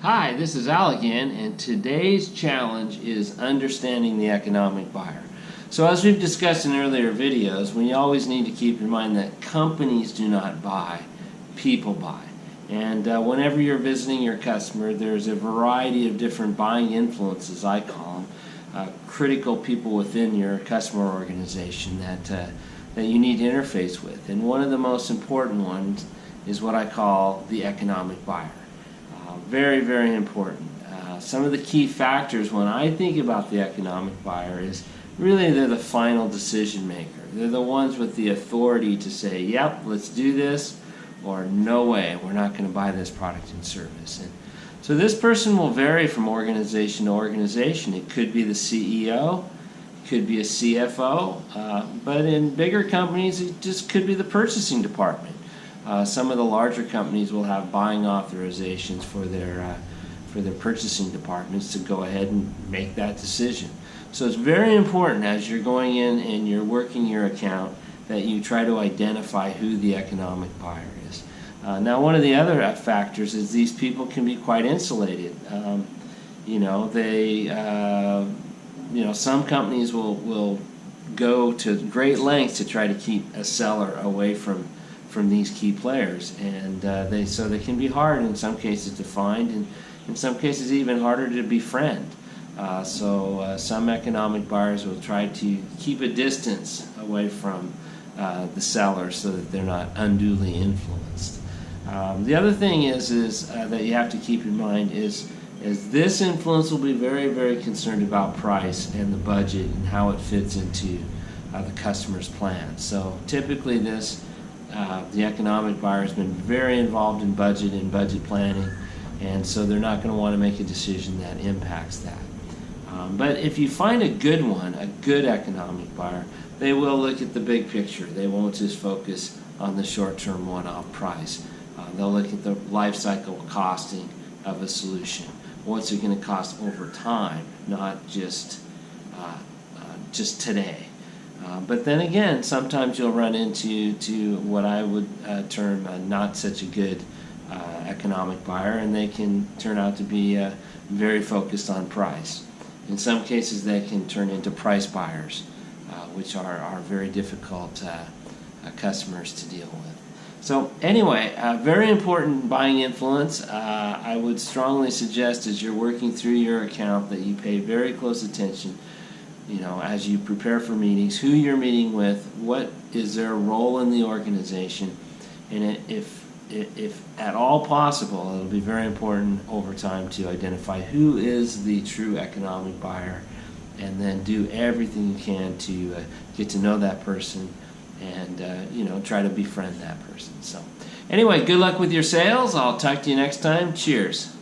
Hi, this is Al again, and today's challenge is understanding the economic buyer. So as we've discussed in earlier videos, we always need to keep in mind that companies do not buy, people buy. And whenever you're visiting your customer, there's a variety of different buying influences, I call them, critical people within your customer organization that you need to interface with. And one of the most important ones is what I call the economic buyer. Very, very important. Some of the key factors when I think about the economic buyer is really they're the final decision maker. They're the ones with the authority to say, yep, let's do this, or no way, we're not going to buy this product and service. And so this person will vary from organization to organization. It could be the CEO, it could be a CFO, but in bigger companies it just could be the purchasing department. Some of the larger companies will have buying authorizations for their purchasing departments to go ahead and make that decision. So it's very important as you're going in and you're working your account that you try to identify who the economic buyer is. Now, one of the other factors is these people can be quite insulated. Some companies will go to great lengths to try to keep a seller away from these key players, and so they can be hard in some cases to find, and in some cases even harder to befriend. So some economic buyers will try to keep a distance away from the seller so that they're not unduly influenced. The other thing is that you have to keep in mind is this influence will be very, very concerned about price and the budget and how it fits into the customer's plan. So typically the economic buyer has been very involved in budget and budget planning, and so they're not going to want to make a decision that impacts that. But if you find a good one, a good economic buyer, they will look at the big picture. They won't just focus on the short-term one-off price. They'll look at the life cycle costing of a solution. What's it going to cost over time, not just today. But then again, sometimes you'll run into what I would term not such a good economic buyer, and they can turn out to be very focused on price. In some cases, they can turn into price buyers, which are very difficult customers to deal with. So anyway, very important buying influence. I would strongly suggest as you're working through your account that you pay very close attention as you prepare for meetings, who you're meeting with, what is their role in the organization, and if at all possible, it'll be very important over time to identify who is the true economic buyer, and then do everything you can to get to know that person and try to befriend that person. So anyway, good luck with your sales. I'll talk to you next time. Cheers.